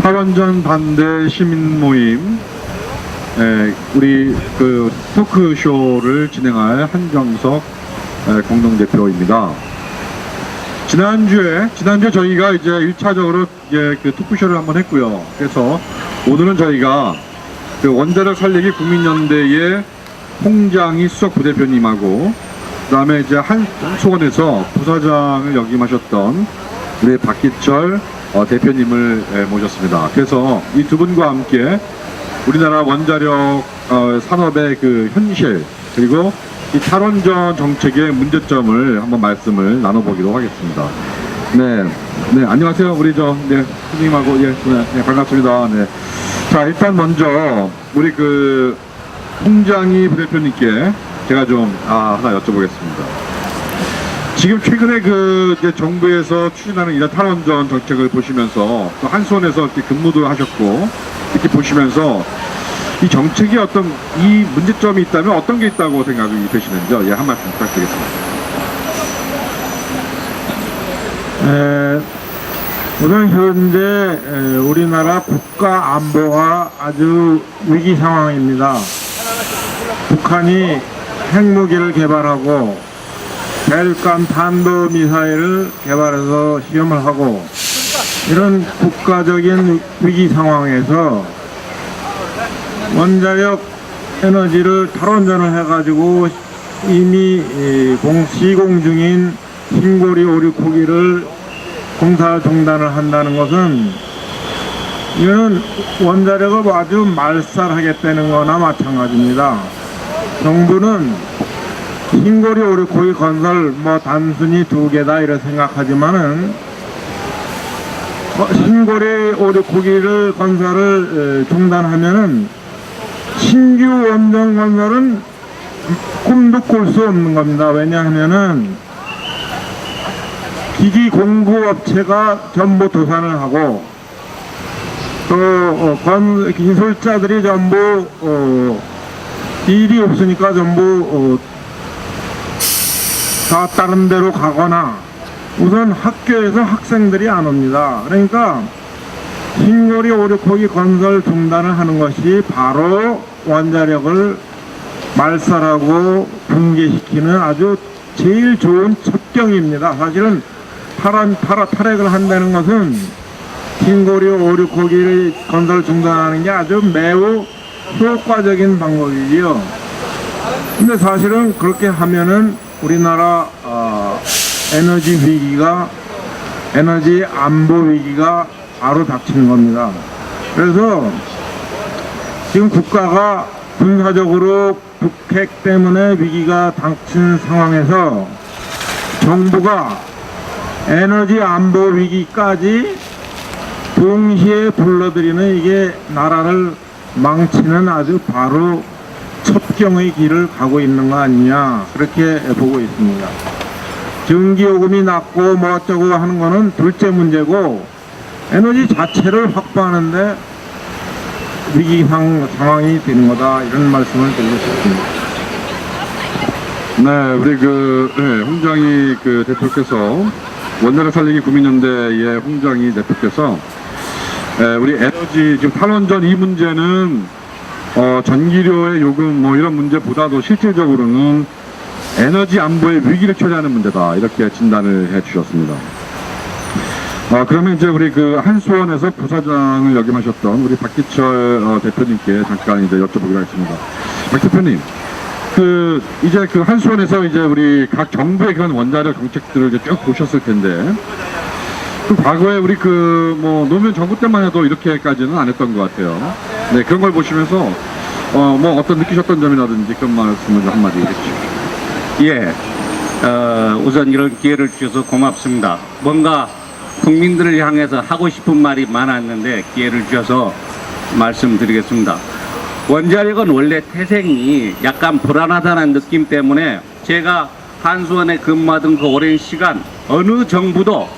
탈원전 반대 시민 모임, 우리 그 토크쇼를 진행할 한정석 공동대표입니다. 지난주에 저희가 이제 1차적으로 그 토크쇼를 한번 했고요. 그래서 오늘은 저희가 그 원자력 살리기 국민연대의 홍장희 수석 부대표님하고 그 다음에 이제 한수원에서 부사장을 역임하셨던 우리 박기철 대표님을 모셨습니다. 그래서 이 두 분과 함께 우리나라 원자력 산업의 그 현실 그리고 이 탈원전 정책의 문제점을 한번 말씀을 나눠보기로 하겠습니다. 네, 안녕하세요. 우리 선생님하고 반갑습니다. 네. 자, 일단 먼저 우리 그 홍장희 부대표님께 제가 좀 하나 여쭤보겠습니다. 지금 최근에 그 이제 정부에서 추진하는 이런 탈원전 정책을 보시면서 또 한수원에서 이렇게 근무도 하셨고 이렇게 보시면서 이 정책이 어떤 이 문제점이 있다면 어떤 게 있다고 생각이 되시는지요? 한 말씀 부탁드리겠습니다. 우선 현재 우리나라 국가 안보가 아주 위기 상황입니다. 북한이 핵무기를 개발하고 대륙간 탄도미사일을 개발해서 시험을 하고 이런 국가적인 위기 상황에서 원자력 에너지를 탈원전을 해가지고 이미 시공 중인 흰고리 오륙호기를 공사 중단을 한다는 것은 이거는 원자력을 아주 말살하겠다는 거나 마찬가지입니다. 정부는 흰고리 오륙호기 건설 단순히 두 개다 이렇게 생각하지만은 흰고리 오륙호기를 건설을 중단하면은 신규 원전 건설은 꿈도 꿀 수 없는 겁니다. 왜냐하면은 기기 공급업체가 전부 도산을 하고 또 기술자들이 전부 일이 없으니까 전부 다 다른 데로 가거나 우선 학교에서 학생들이 안 옵니다. 그러니까 흰고리 오륙호기 건설 중단을 하는 것이 바로 원자력을 말살하고 붕괴시키는 아주 제일 좋은 첩경입니다. 사실은 탈핵을 한다는 것은 흰고리 오륙호기를 건설 중단하는 게 아주 매우 효과적인 방법이지요. 근데 사실은 그렇게 하면은 우리나라 에너지 안보 위기가 바로 닥치는 겁니다. 그래서 지금 국가가 군사적으로 북핵 때문에 위기가 닥친 상황에서 정부가 에너지 안보 위기까지 동시에 불러들이는 이게 나라를 망치는 아주 바로 첩경의 길을 가고 있는 거 아니냐 그렇게 보고 있습니다. 전기요금이 낮고 뭐 어쩌고 하는 거는 둘째 문제고 에너지 자체를 확보하는데 위기 상황이 되는 거다 이런 말씀을 드리고 싶습니다. 네, 우리 홍장희 대표께서 원자력 살리기 국민연대의 홍장희 대표께서 우리 에너지 지금 탈원전 이 문제는 전기료의 요금 이런 문제보다도 실질적으로는 에너지 안보의 위기를 초래하는 문제다 이렇게 진단을 해주셨습니다. 그러면 이제 우리 한수원에서 부사장을 역임하셨던 우리 박기철 대표님께 잠깐 이제 여쭤보기로 하겠습니다. 박 대표님, 이제 한수원에서 이제 우리 각 정부의 그런 원자력 정책들을 이제 쭉 보셨을 텐데, 과거에 우리 노무현 정부 때만 해도 이렇게까지는 안 했던 것 같아요. 네, 그런 걸 보시면서 어떤 느끼셨던 점이라든지 그런 말씀을 한마디 해주시죠. 우선 이런 기회를 주셔서 고맙습니다. 뭔가 국민들을 향해서 하고 싶은 말이 많았는데 기회를 주셔서 말씀드리겠습니다. 원자력은 원래 태생이 약간 불안하다는 느낌 때문에 제가 한수원에 근무하던 그 오랜 시간 어느 정부도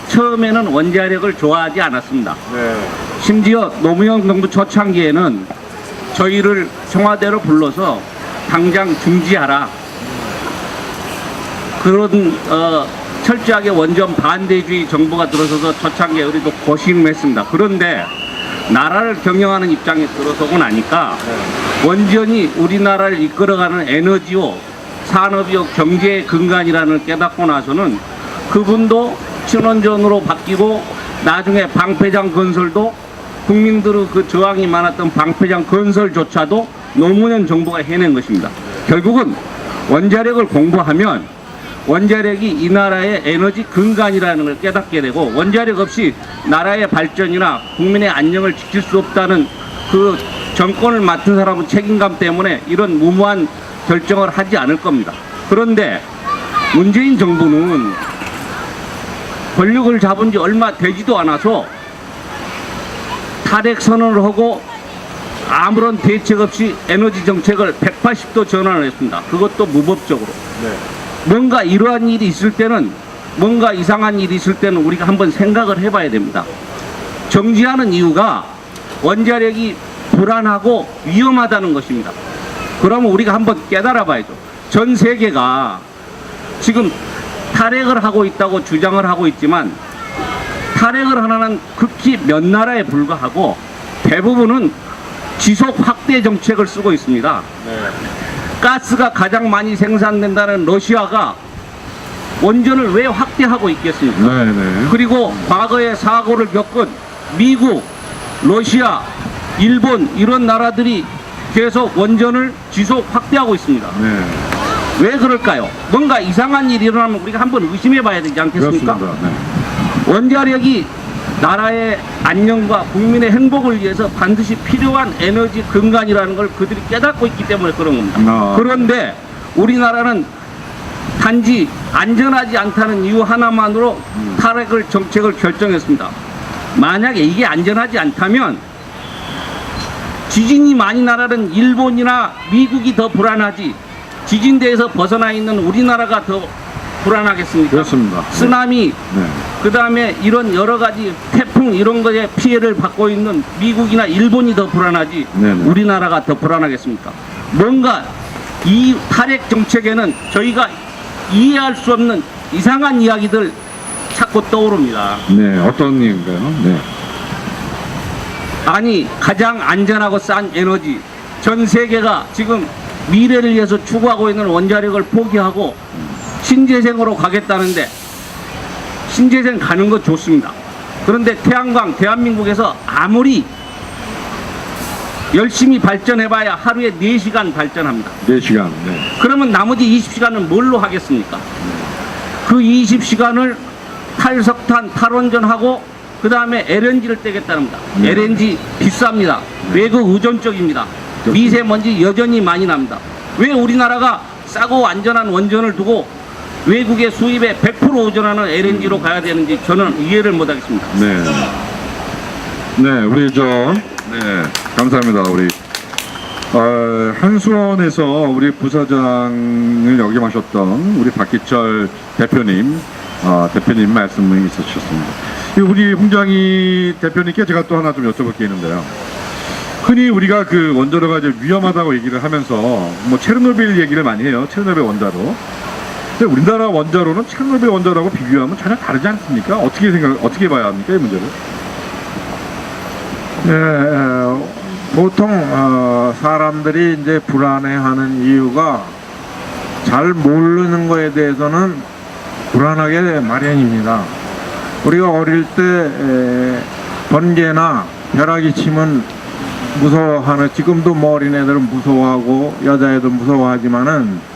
처음에는 원자력을 좋아하지 않았습니다. 심지어 노무현 정부 초창기에는 저희를 청와대로 불러서 당장 중지하라 그런 철저하게 원전 반대주의 정부가 들어서서 초창기에 우리도 고심했습니다. 그런데 나라를 경영하는 입장에 들어서고 나니까 원전이 우리나라를 이끌어가는 에너지요, 산업이요, 경제의 근간이라는 걸 깨닫고 나서는 그분도 친원전으로 바뀌고 나중에 방패장 건설도 국민들의 그 저항이 많았던 방패장 건설조차도 노무현 정부가 해낸 것입니다. 결국은 원자력을 공부하면 원자력이 이 나라의 에너지 근간이라는 걸 깨닫게 되고 원자력 없이 나라의 발전이나 국민의 안녕을 지킬 수 없다는 그 정권을 맡은 사람의 책임감 때문에 이런 무모한 결정을 하지 않을 겁니다. 그런데 문재인 정부는 권력을 잡은 지 얼마 되지도 않아서 탈핵 선언을 하고 아무런 대책 없이 에너지 정책을 180도 전환을 했습니다. 그것도 무법적으로. 뭔가 이러한 일이 있을 때는, 뭔가 이상한 일이 있을 때는 우리가 한번 생각을 해봐야 됩니다. 정지하는 이유가 원자력이 불안하고 위험하다는 것입니다. 그러면 우리가 한번 깨달아 봐야죠. 전 세계가 지금 탈핵을 하고 있다고 주장을 하고 있지만 탈핵을 하는 극히 몇 나라에 불과하고 대부분은 지속 확대 정책을 쓰고 있습니다. 가스가 가장 많이 생산된다는 러시아가 원전을 왜 확대하고 있겠습니까? 네네. 그리고 과거에 사고를 겪은 미국, 러시아, 일본 이런 나라들이 계속 원전을 지속 확대하고 있습니다. 네. 왜 그럴까요? 뭔가 이상한 일이 일어나면 우리가 한번 의심해 봐야 되지 않겠습니까? 그렇습니다. 네. 원자력이 나라의 안녕과 국민의 행복을 위해서 반드시 필요한 에너지 근간이라는 걸 그들이 깨닫고 있기 때문에 그런 겁니다. 그런데 우리나라는 단지 안전하지 않다는 이유 하나만으로 탈핵을 정책을 결정했습니다. 만약에 이게 안전하지 않다면 지진이 많이 나라는 일본이나 미국이 더 불안하지 지진대에서 벗어나 있는 우리나라가 더 불안하겠습니까? 그렇습니다. 쓰나미, 네. 그 다음에 이런 여러 가지 태풍 이런 거에 피해를 받고 있는 미국이나 일본이 더 불안하지 네네. 우리나라가 더 불안하겠습니까? 뭔가 이 탈핵 정책에는 저희가 이해할 수 없는 이상한 이야기들 자꾸 떠오릅니다. 네. 어떤 이유인가요? 네. 아니 가장 안전하고 싼 에너지 전 세계가 지금 미래를 위해서 추구하고 있는 원자력을 포기하고 신재생으로 가겠다는데 신재생 가는 거 좋습니다. 그런데 태양광 대한민국에서 아무리 열심히 발전해봐야 하루에 4시간 발전합니다. 4시간. 네. 그러면 나머지 20시간은 뭘로 하겠습니까? 그 20시간을 탈석탄, 탈원전하고 그 다음에 LNG를 떼겠다는 겁니다. 네. LNG 비쌉니다. 외국 의존적입니다. 미세먼지 여전히 많이 납니다. 왜 우리나라가 싸고 안전한 원전을 두고 외국의 수입에 100% 의존하는 LNG로 가야 되는지 저는 이해를 못하겠습니다. 네. 네, 우리 네, 감사합니다. 우리 한수원에서 우리 부사장을 역임하셨던 우리 박기철 대표님, 대표님 말씀이 있으셨습니다. 우리 홍장희 대표님께 제가 또 하나 좀 여쭤볼 게 있는데요. 흔히 우리가 그 원자로가 이제 위험하다고 얘기를 하면서 뭐 체르노빌 얘기를 많이 해요. 체르노빌 원자로. 근데 우리나라 원자로는 체르노빌 원자로하고 비교하면 전혀 다르지 않습니까? 어떻게 봐야 합니까, 이 문제를? 네, 보통 사람들이 이제 불안해하는 이유가 잘 모르는 거에 대해서는 불안하게 마련입니다. 우리가 어릴 때 번개나 벼락이 치면 무서워하는, 지금도 뭐 어린애들은 무서워하고 여자애들 무서워하지만은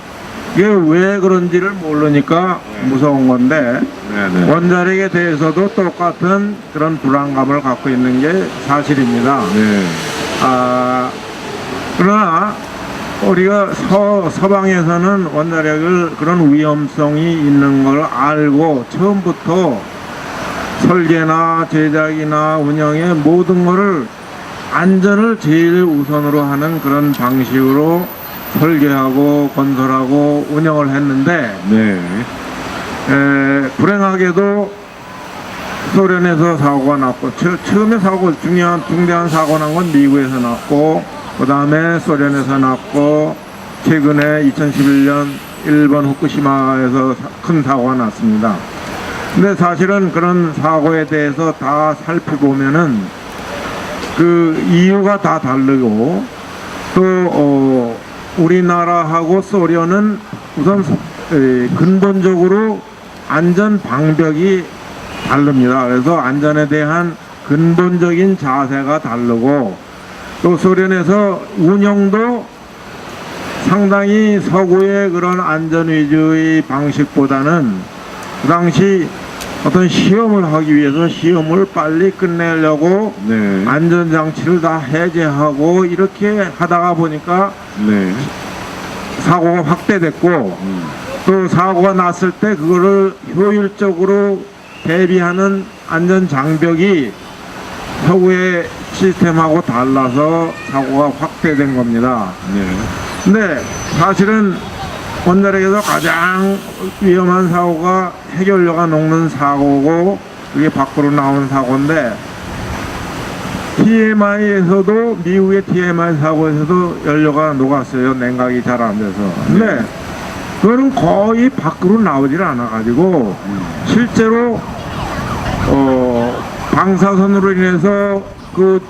이게 왜 그런지를 모르니까 무서운 건데, 네네. 원자력에 대해서도 똑같은 그런 불안감을 갖고 있는 게 사실입니다. 네. 그러나 우리가 서방에서는 원자력을 그런 위험성이 있는 걸 알고 처음부터 설계나 제작이나 운영의 모든 것을 안전을 제일 우선으로 하는 그런 방식으로 설계하고 건설하고 운영을 했는데, 네. 불행하게도 소련에서 사고가 났고, 처음에 중대한 사고 난 건 미국에서 났고, 그 다음에 소련에서 났고, 최근에 2011년 일본 후쿠시마에서 큰 사고가 났습니다. 근데 사실은 그런 사고에 대해서 다 살펴보면은 그 이유가 다 다르고 또 우리나라하고 소련은 우선 근본적으로 안전 방벽이 다릅니다. 그래서 안전에 대한 근본적인 자세가 다르고 또 소련에서 운영도 상당히 서구의 그런 안전 위주의 방식보다는 그 당시 어떤 시험을 하기 위해서 시험을 빨리 끝내려고 네. 안전장치를 다 해제하고 이렇게 하다가 보니까 네. 사고가 확대됐고 또 사고가 났을 때 그거를 효율적으로 대비하는 안전장벽이 서구의 시스템하고 달라서 사고가 확대된 겁니다. 네. 근데 사실은 원자력에서 가장 위험한 사고가 해결료가 녹는 사고고 그게 밖으로 나오는 사고인데 TMI에서도 미국의 TMI 사고에서도 연료가 녹았어요. 냉각이 잘 안 돼서. 근데 그거는 거의 밖으로 나오질 않아 가지고 실제로 방사선으로 인해서 그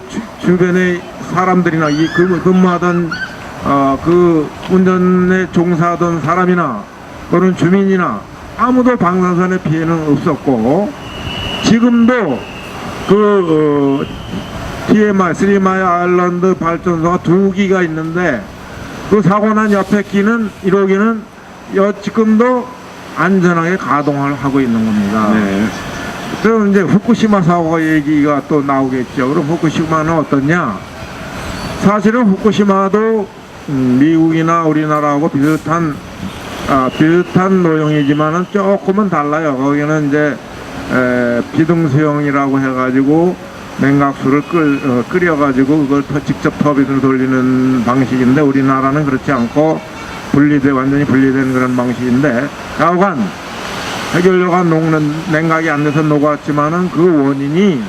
주변의 사람들이나 이 근무하던 그 운전에 종사하던 사람이나 또는 주민이나 아무도 방사선의 피해는 없었고 지금도 그 TMI, 3마일 아일랜드 발전소가 2기가 있는데 그 사고 난 옆에 기는 1호기는 지금도 안전하게 가동을 하고 있는 겁니다. 네. 그럼 이제 후쿠시마 사고 얘기가 또 나오겠죠. 그럼 후쿠시마는 어떠냐? 사실은 후쿠시마도 미국이나 우리나라하고 비슷한 노형이지만은 조금은 달라요. 거기는 이제 비등수용이라고 해가지고 냉각수를 끓여가지고 그걸 직접 터빈을 돌리는 방식인데 우리나라는 그렇지 않고 완전히 분리된 그런 방식인데 하여간 해결료가 녹는 냉각이 안 돼서 녹았지만은 그 원인이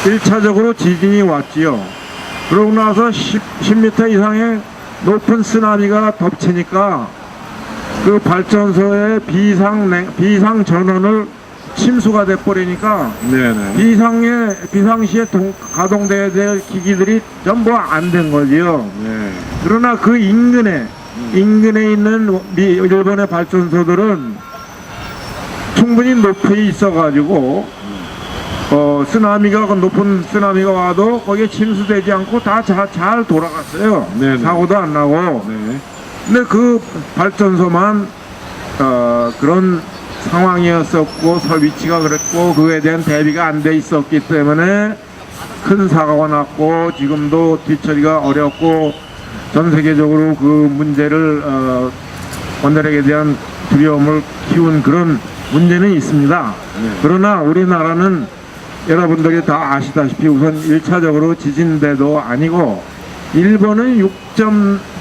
1차적으로 지진이 왔지요. 그러고 나서 10m 이상의 높은 쓰나미가 덮치니까 그 발전소의 비상 전원을 침수가 돼버리니까 네네. 비상시에 가동돼야 될 기기들이 전부 안 된 거지요. 네. 그러나 그 인근에 있는 일본의 발전소들은 충분히 높이 있어가지고 높은 쓰나미가 와도 거기에 침수되지 않고 다 잘 돌아갔어요. 네네. 사고도 안 나고. 네. 근데 그 발전소만 그런 상황이었었고 위치가 그랬고 그에 대한 대비가 안 돼 있었기 때문에 큰 사고가 났고 지금도 뒤처리가 어렵고 전 세계적으로 그 문제를 원자력에 대한 두려움을 키운 그런 문제는 있습니다. 네. 그러나 우리나라는 여러분들이 다 아시다시피 우선 1차적으로 지진대도 아니고 일본은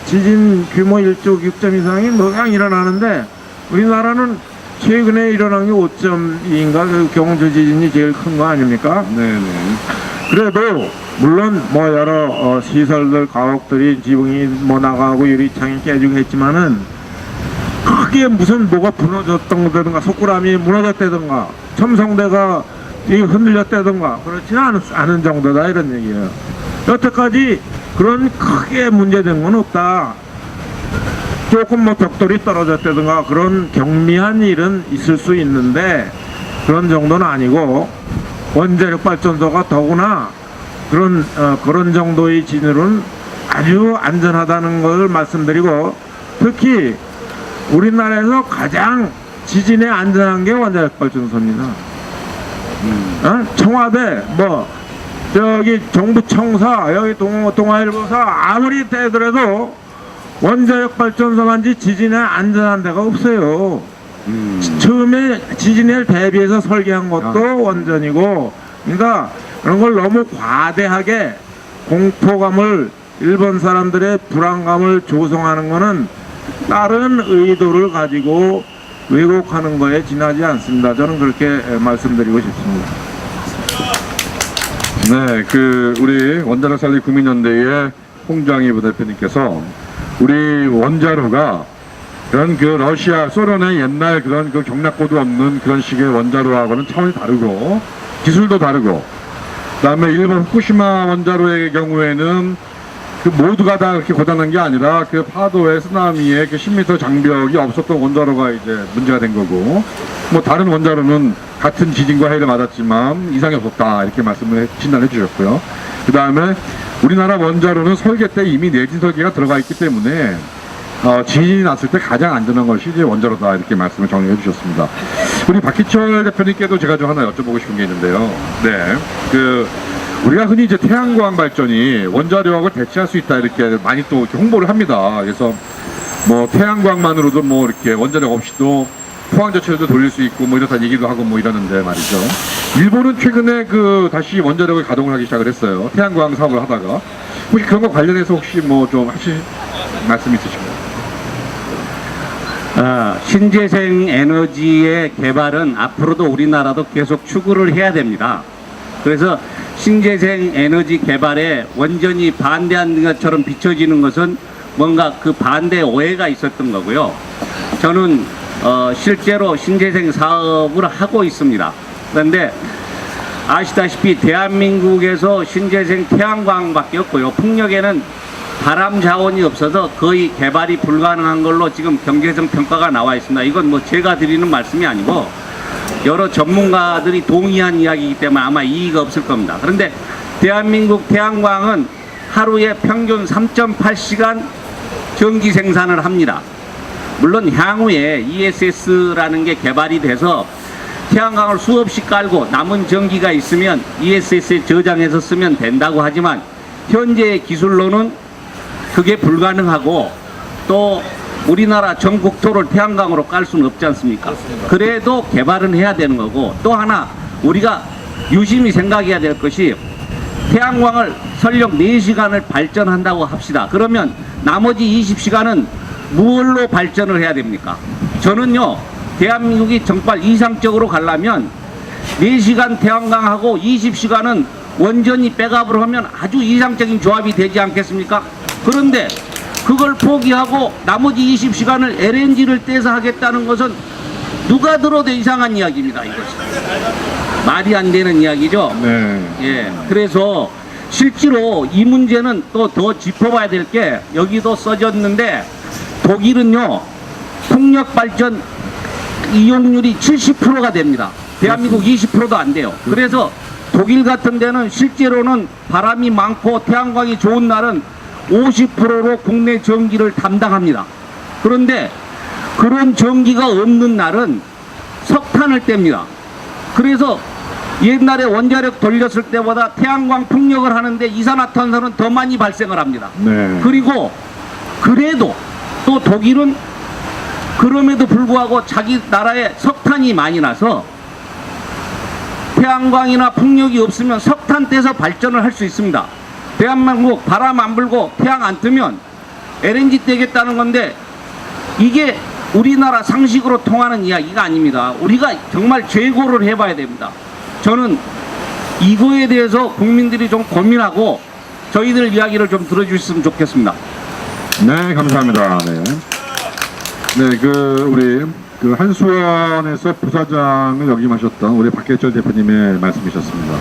지진 규모 1조 6점 이상이 뭐가 일어나는데 우리나라는 최근에 일어난 게 5.2인가 그 경주 지진이 제일 큰 거 아닙니까? 네네. 그래도 물론 뭐 여러 시설들 가옥들이 지붕이 뭐 나가고 유리창이 깨지고 했지만은 크게 무슨 뭐가 무너졌던가 속구람이 무너졌다든가 첨성대가 흔들렸다든가 그렇지는 않은 정도다 이런 얘기예요. 여태까지 그런 크게 문제된 건 없다. 조금 뭐 벽돌이 떨어졌다든가 그런 경미한 일은 있을 수 있는데 그런 정도는 아니고 원자력 발전소가 더구나 그런 정도의 진으로는 아주 안전하다는 걸 말씀드리고 특히 우리나라에서 가장 지진에 안전한 게 원자력 발전소입니다. 청와대 저기 정부 청사 여기 동아일보사 아무리 되더라도 원자력 발전소만지 지진에 안전한 데가 없어요. 처음에 지진에 대비해서 설계한 것도 원전이고 그러니까 그런 걸 너무 과대하게 공포감을 일본 사람들의 불안감을 조성하는 거는 다른 의도를 가지고 왜곡하는 거에 지나지 않습니다. 저는 그렇게 말씀드리고 싶습니다. 네, 우리 원자력 살리기 국민연대의 홍장희 부대표님께서 우리 원자로가 그런 러시아, 소련의 옛날 그런 경락고도 없는 그런 식의 원자로하고는 차원이 다르고 기술도 다르고 그다음에 일본 후쿠시마 원자로의 경우에는 그 모두가 다 그렇게 고장난 게 아니라 그 파도에 쓰나미에 그 10m 장벽이 없었던 원자로가 이제 문제가 된 거고, 뭐 다른 원자로는 같은 지진과 해를 맞았지만 이상이 없었다 이렇게 말씀을 진단해 주셨고요. 그 다음에 우리나라 원자로는 설계 때 이미 내진 설계가 들어가 있기 때문에 지진이 났을 때 가장 안전한 것이 이제 원자로다 이렇게 말씀을 정리해 주셨습니다. 우리 박희철 대표님께도 제가 좀 하나 여쭤보고 싶은 게 있는데요. 네, 우리가 흔히 이제 태양광 발전이 원자력을 대체할 수 있다 이렇게 많이 또 이렇게 홍보를 합니다. 그래서 뭐 태양광만으로도 뭐 이렇게 원자력 없이도 포항제철도 돌릴 수 있고 뭐 이렇다 얘기도 하고 뭐 이러는데 말이죠. 일본은 최근에 다시 원자력을 가동을 하기 시작을 했어요. 태양광 사업을 하다가. 혹시 그런 거 관련해서 혹시 뭐 좀 하실 말씀 있으신가요? 신재생 에너지의 개발은 앞으로도 우리나라도 계속 추구를 해야 됩니다. 그래서 신재생 에너지 개발에 완전히 반대하는 것처럼 비춰지는 것은 뭔가 그 반대 오해가 있었던 거고요. 저는 실제로 신재생 사업을 하고 있습니다. 그런데 아시다시피 대한민국에서 신재생 태양광밖에 없고요. 풍력에는 바람 자원이 없어서 거의 개발이 불가능한 걸로 지금 경제성 평가가 나와 있습니다. 이건 뭐 제가 드리는 말씀이 아니고 여러 전문가들이 동의한 이야기이기 때문에 아마 이의가 없을 겁니다. 그런데 대한민국 태양광은 하루에 평균 3.8시간 전기 생산을 합니다. 물론 향후에 ESS라는 게 개발이 돼서 태양광을 수없이 깔고 남은 전기가 있으면 ESS에 저장해서 쓰면 된다고 하지만 현재의 기술로는 그게 불가능하고 또 우리나라 전국토를 태양광으로 깔 수는 없지 않습니까? 그래도 개발은 해야 되는 거고, 또 하나 우리가 유심히 생각해야 될 것이 태양광을 설령 4시간을 발전한다고 합시다. 그러면 나머지 20시간은 무엇로 발전을 해야 됩니까? 저는요, 대한민국이 정말 이상적으로 가려면 4시간 태양광하고 20시간은 원전이 백업을 하면 아주 이상적인 조합이 되지 않겠습니까? 그런데 그걸 포기하고 나머지 20시간을 LNG를 떼서 하겠다는 것은 누가 들어도 이상한 이야기입니다. 이것이 말이 안 되는 이야기죠. 네. 예, 그래서 실제로 이 문제는 또 더 짚어봐야 될 게 여기도 써졌는데, 독일은요 풍력 발전 이용률이 70%가 됩니다. 대한민국 20%도 안 돼요. 그래서 독일 같은 데는 실제로는 바람이 많고 태양광이 좋은 날은 50%로 국내 전기를 담당합니다. 그런데 그런 전기가 없는 날은 석탄을 뗍니다. 그래서 옛날에 원자력 돌렸을 때보다 태양광 풍력을 하는데 이산화탄소는 더 많이 발생을 합니다. 네. 그리고 그래도 또 독일은 그럼에도 불구하고 자기 나라에 석탄이 많이 나서 태양광이나 풍력이 없으면 석탄 떼서 발전을 할 수 있습니다. 대한민국 바람 안 불고 태양 안 뜨면 LNG 떼겠다는 건데 이게 우리나라 상식으로 통하는 이야기가 아닙니다. 우리가 정말 재고를 해봐야 됩니다. 저는 이거에 대해서 국민들이 좀 고민하고 저희들 이야기를 좀 들어주셨으면 좋겠습니다. 네, 감사합니다. 네. 네, 우리 한수원에서 부사장을 역임하셨던 우리 박혜철 대표님의 말씀이셨습니다.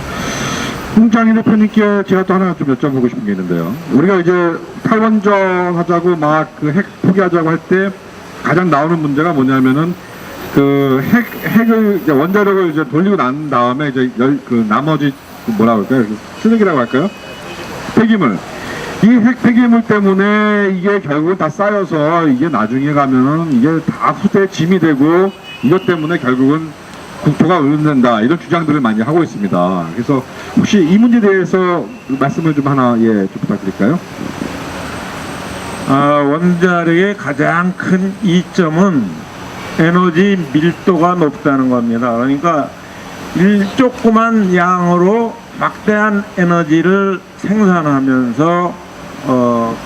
홍장희 대표님께 제가 또 하나 좀 여쭤보고 싶은 게 있는데요. 우리가 이제 탈원전 하자고 막 핵 포기하자고 할 때 가장 나오는 문제가 뭐냐면은 핵을 이제 원자력을 이제 돌리고 난 다음에 이제 나머지 뭐라고 할까요? 쓰레기라고 할까요? 폐기물. 이 핵 폐기물 때문에 이게 결국은 다 쌓여서 이게 나중에 가면은 이게 다 후대 짐이 되고 이것 때문에 결국은 국토가 오염된다 이런 주장들을 많이 하고 있습니다. 그래서 혹시 이 문제에 대해서 말씀을 좀 하나 좀 부탁드릴까요? 원자력의 가장 큰 이점은 에너지 밀도가 높다는 겁니다. 그러니까 조그만 양으로 막대한 에너지를 생산하면서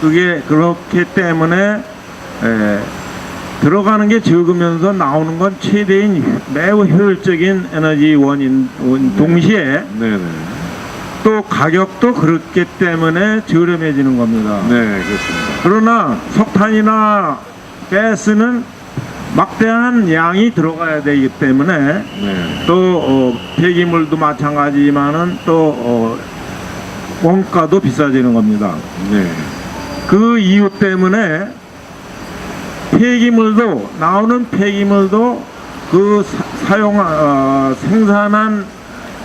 그게 그렇기 때문에 들어가는 게 적으면서 나오는 건 최대인 매우 효율적인 에너지 원인 동시에 네네. 또 가격도 그렇기 때문에 저렴해지는 겁니다. 네, 그렇습니다. 그러나 석탄이나 가스는 막대한 양이 들어가야 되기 때문에 네. 또 폐기물도 마찬가지지만은 또 원가도 비싸지는 겁니다. 네. 그 이유 때문에 폐기물도 나오는 폐기물도 그 생산한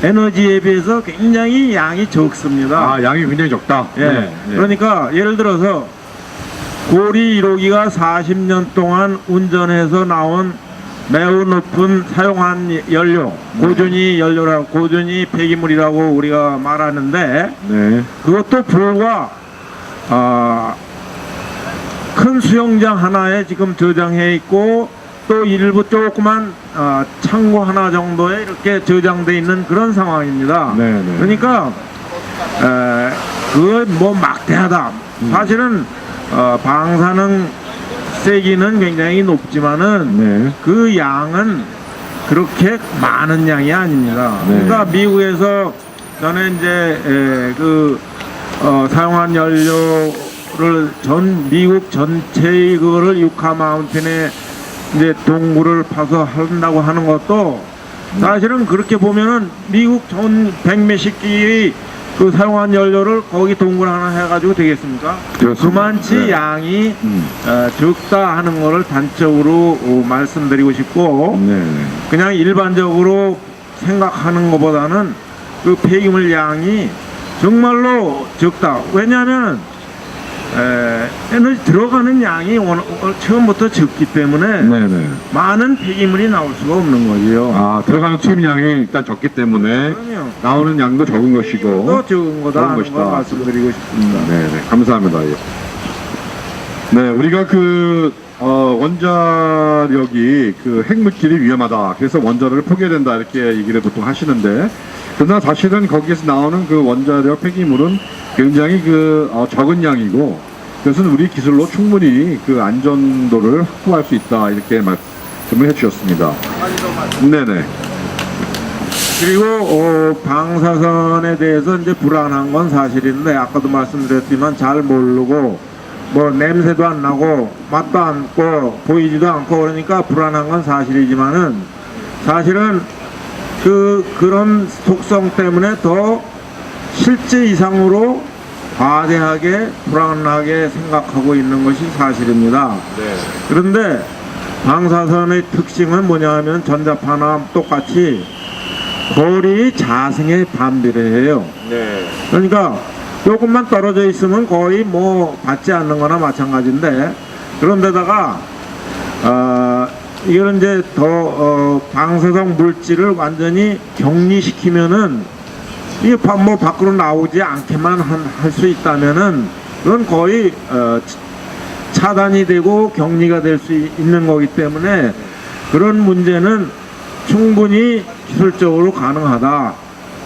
에너지에 비해서 굉장히 양이 적습니다. 아, 양이 굉장히 적다. 예. 네. 그러니까 예를 들어서 고리 1호기가 40년 동안 운전해서 나온 매우 높은 사용한 연료, 고전이 연료라고, 고전이 폐기물이라고 우리가 말하는데, 네. 그것도 불과 큰 수영장 하나에 지금 저장해 있고, 또 일부 조그만 창고 하나 정도에 이렇게 저장돼 있는 그런 상황입니다. 네, 네. 그러니까 그거 뭐 막대하다. 사실은 방사능 세기는 굉장히 높지만은 네. 그 양은 그렇게 많은 양이 아닙니다. 네. 그러니까 미국에서 전에 이제 사용한 연료를 미국 전체의 그거를 유카 마운틴에 이제 동굴을 파서 한다고 하는 것도 사실은 그렇게 보면은 미국 전 100몇십 기의 그 사용한 연료를 거기 동굴 하나 해가지고 되겠습니까? 그렇습니다. 그만치 네. 양이 적다 하는 거를 단적으로 말씀드리고 싶고, 네. 그냥 일반적으로 생각하는 것보다는 그 폐기물 양이 정말로 적다. 왜냐하면 에너지 들어가는 양이 처음부터 적기 때문에 네네. 많은 폐기물이 나올 수가 없는 거지요. 아, 들어가는 투입량이 일단 적기 때문에 그럼요. 나오는 양도 적은 것이고. 또 적은 거다 적은 하는 것이다. 걸 말씀드리고 싶습니다. 네네. 감사합니다. 예. 네, 우리가 원자력이 그 핵물질이 위험하다. 그래서 원자력을 포기해야 된다. 이렇게 얘기를 보통 하시는데, 그러나 사실은 거기에서 나오는 그 원자력 폐기물은 굉장히 적은 양이고, 그것은 우리 기술로 충분히 그 안전도를 확보할 수 있다. 이렇게 말씀을 해주셨습니다. 네네. 그리고 방사선에 대해서 이제 불안한 건 사실인데, 아까도 말씀드렸지만 잘 모르고 뭐 냄새도 안 나고 맛도 않고 보이지도 않고 그러니까 불안한 건 사실이지만은, 사실은 그런 속성 때문에 더 실제 이상으로 과대하게 불안하게 생각하고 있는 것이 사실입니다. 네. 그런데 방사선의 특징은 뭐냐 하면 전자파나 똑같이 거리 자승에 반비례해요. 네. 그러니까 조금만 떨어져 있으면 거의 뭐 받지 않는 거나 마찬가지인데, 그런데다가 이거는 이제 더 방사성 물질을 완전히 격리시키면은 이게 뭐 밖으로 나오지 않게만 할 수 있다면은 그건 거의 차단이 되고 격리가 될 수 있는 거기 때문에 그런 문제는 충분히 기술적으로 가능하다.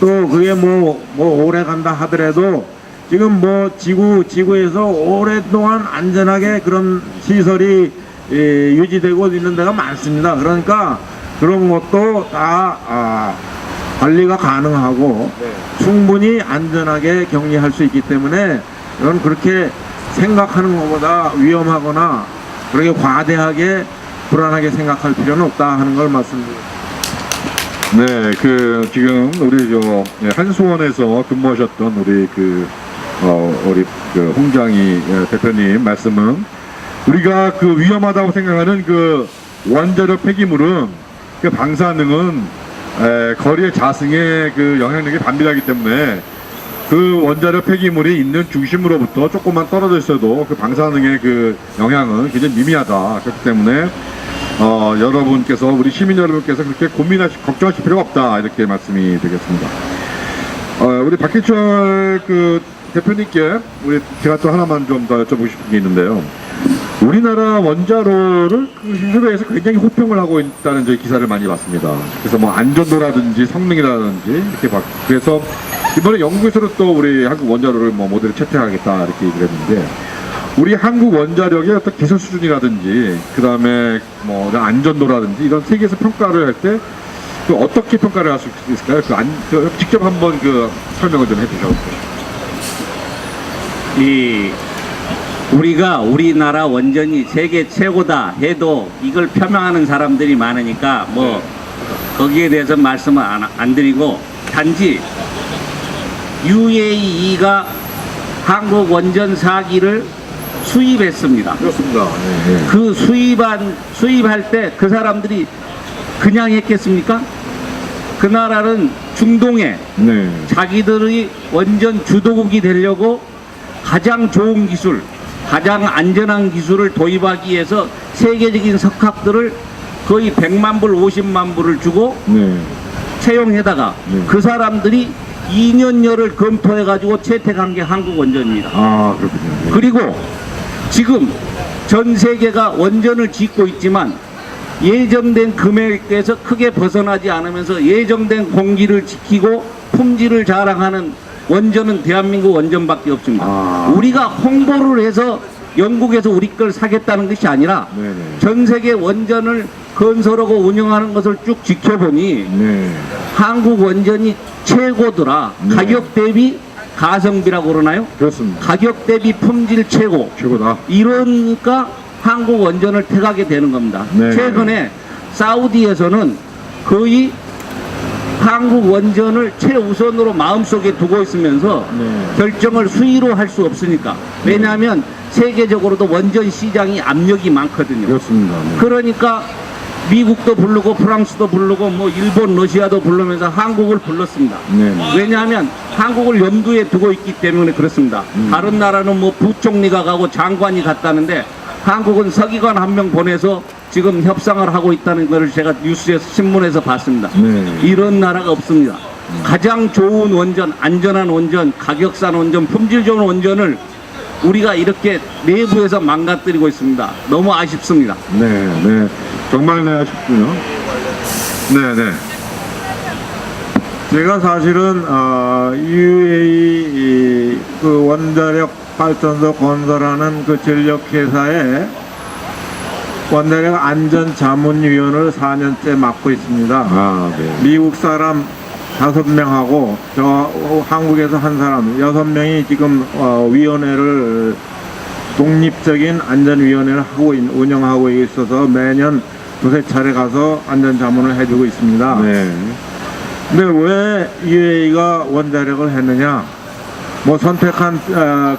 또 그게 뭐 오래 간다 하더라도 지금 뭐 지구에서 오랫동안 안전하게 그런 시설이 유지되고 있는 데가 많습니다. 그러니까 그런 것도 다 관리가 가능하고 충분히 안전하게 격리할 수 있기 때문에 이건 그렇게 생각하는 것보다 위험하거나 그렇게 과대하게 불안하게 생각할 필요는 없다 하는 걸 말씀드립니다. 네, 지금 우리 한수원에서 근무하셨던 우리 홍장희 대표님 말씀은, 우리가 위험하다고 생각하는 원자력 폐기물은 방사능은 거리의 자승에 영향력이 반비례하기 때문에 원자력 폐기물이 있는 중심으로부터 조금만 떨어져 있어도 방사능의 영향은 굉장히 미미하다. 그렇기 때문에 여러분께서, 우리 시민 여러분께서 그렇게 걱정하실 필요가 없다. 이렇게 말씀이 되겠습니다. 우리 박희철 대표님께 제가 또 하나만 좀 더 여쭤보고 싶은 게 있는데요. 우리나라 원자로를 해외에서 굉장히 호평을 하고 있다는 저희 기사를 많이 봤습니다. 그래서 뭐 안전도라든지 성능이라든지 이렇게 그래서 이번에 영국에서도 또 우리 한국 원자로를 모델을 채택하겠다 이렇게 얘기를 했는데, 우리 한국 원자력의 어떤 개선 수준이라든지 그다음에 안전도라든지 이런 세계에서 평가를 할 때 어떻게 평가를 할 수 있을까요? 직접 한번 설명을 좀 해주셔도. 우리나라 원전이 세계 최고다 해도 이걸 표명하는 사람들이 많으니까 거기에 대해서 말씀을 안 드리고, 단지 UAE가 한국 원전 4기를 수입했습니다. 그렇습니다. 네. 그 수입할 때 그 사람들이 그냥 했겠습니까? 그 나라는 중동에 네. 자기들의 원전 주도국이 되려고 가장 좋은 기술, 가장 안전한 기술을 도입하기 위해서 세계적인 석학들을 거의 100만 불, 50만 불을 주고 네. 채용해다가 네. 그 사람들이 2년여를 검토해가지고 채택한 게 한국 원전입니다. 아, 그렇군요. 네. 그리고 지금 전 세계가 원전을 짓고 있지만 예정된 금액에서 크게 벗어나지 않으면서 예정된 공기를 지키고 품질을 자랑하는 원전은 대한민국 원전밖에 없습니다. 아. 우리가 홍보를 해서 영국에서 우리 걸 사겠다는 것이 아니라 네네. 전 세계 원전을 건설하고 운영하는 것을 쭉 지켜보니 네. 한국 원전이 최고더라. 네. 가격 대비 가성비라고 그러나요? 그렇습니다. 가격 대비 품질 최고. 최고다. 이러니까 한국 원전을 택하게 되는 겁니다. 네. 최근에 사우디에서는 거의 한국 원전을 최우선으로 마음속에 두고 있으면서 네. 결정을 수의로 할 수 없으니까. 왜냐하면 세계적으로도 원전 시장이 압력이 많거든요. 그렇습니다. 네. 그러니까 미국도 부르고 프랑스도 부르고 뭐 일본, 러시아도 부르면서 한국을 불렀습니다. 네. 왜냐하면 한국을 염두에 두고 있기 때문에 그렇습니다. 다른 나라는 뭐 부총리가 가고 장관이 갔다는데 한국은 서기관 한 명 보내서 지금 협상을 하고 있다는 것을 제가 뉴스에서 신문에서 봤습니다. 네. 이런 나라가 없습니다. 가장 좋은 원전, 안전한 원전, 가격싼 원전, 품질 좋은 원전을 우리가 이렇게 내부에서 망가뜨리고 있습니다. 너무 아쉽습니다. 네. 네. 정말 네, 아쉽군요. 네. 네. 제가 사실은 UAE 그 원자력 발전소 건설하는 그 전력회사에 원자력 안전자문위원을 4년째 맡고 있습니다. 아, 네. 미국 사람 5명하고 저 한국에서 한 사람 6명이 지금 위원회를 독립적인 안전위원회를 운영하고 있어서 매년 두세 차례 가서 안전자문을 해주고 있습니다. 네. 근데 왜 UAE가 원자력을 했느냐? 뭐 선택한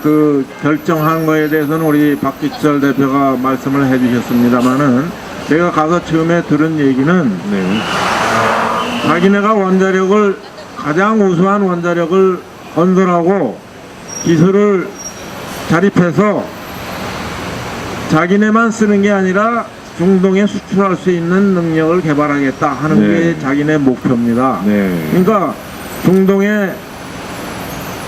그 결정한 거에 대해서는 우리 박지철 대표가 말씀을 해주셨습니다만은 제가 가서 처음에 들은 얘기는 네. 자기네가 원자력을 가장 우수한 원자력을 건설하고 기술을 자립해서 자기네만 쓰는 게 아니라 중동에 수출할 수 있는 능력을 개발하겠다 하는 네. 게 자기네 목표입니다. 네. 그러니까 중동에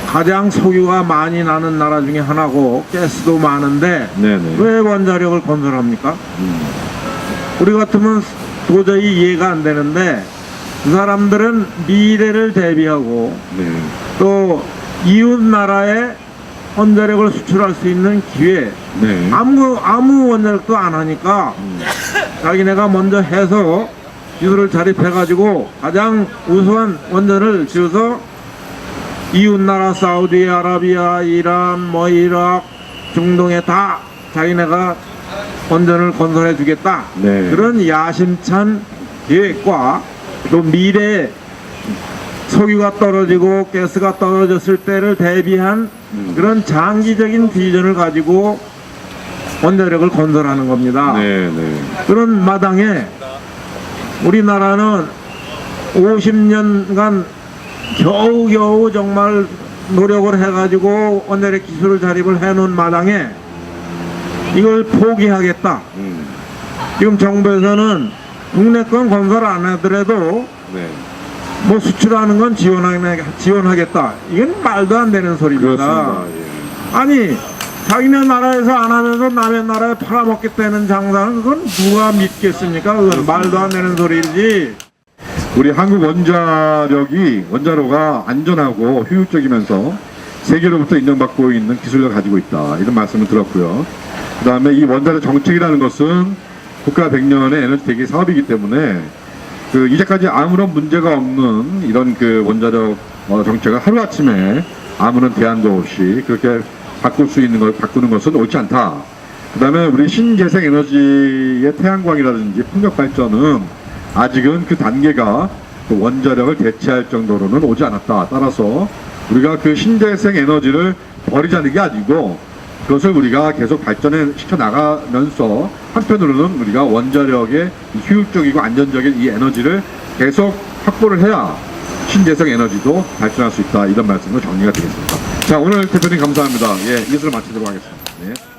가장 석유가 많이 나는 나라 중에 하나고 가스도 많은데 네네. 왜 원자력을 건설합니까? 우리 같으면 도저히 이해가 안 되는데 그 사람들은 미래를 대비하고 네. 또 이웃 나라에 원자력을 수출할 수 있는 기회 네. 아무 원자력도 안 하니까 자기네가 먼저 해서 기술을 자립해가지고 가장 우수한 원전을 지어서 이웃나라 사우디아라비아, 이란, 뭐 이라크, 중동에 다 자기네가 원전을 건설해 주겠다. 네. 그런 야심찬 계획과 또 미래에 석유가 떨어지고 가스가 떨어졌을 때를 대비한 그런 장기적인 비전을 가지고 원자력을 건설하는 겁니다. 네. 네. 그런 마당에 우리나라는 50년간 겨우겨우 정말 노력을 해가지고 원자력 기술을 자립을 해놓은 마당에 이걸 포기하겠다. 지금 정부에서는 국내 건 건설 안 하더라도 네. 뭐 수출하는 건 지원하겠다. 이건 말도 안 되는 소리입니다. 그렇습니다. 예. 아니 자기네 나라에서 안 하면서 남의 나라에 팔아먹겠다는 장사는 그건 누가 믿겠습니까? 그건 말도 안 되는 소리지. 우리 한국 원자로가 안전하고 효율적이면서 세계로부터 인정받고 있는 기술을 가지고 있다. 이런 말씀을 들었고요. 그 다음에 이 원자력 정책이라는 것은 국가 100년의 에너지 대기 사업이기 때문에 이제까지 아무런 문제가 없는 이런 원자력 정책을 하루아침에 아무런 대안도 없이 그렇게 바꾸는 것은 옳지 않다. 그 다음에 우리 신재생 에너지의 태양광이라든지 풍력 발전은 아직은 그 단계가 원자력을 대체할 정도로는 오지 않았다. 따라서 우리가 그 신재생 에너지를 버리자는 게 아니고 그것을 우리가 계속 발전시켜 나가면서 한편으로는 우리가 원자력의 이 효율적이고 안전적인 이 에너지를 계속 확보를 해야 신재생 에너지도 발전할 수 있다. 이런 말씀으로 정리가 되겠습니다. 자, 오늘 대표님 감사합니다. 예, 이것으로 마치도록 하겠습니다. 네.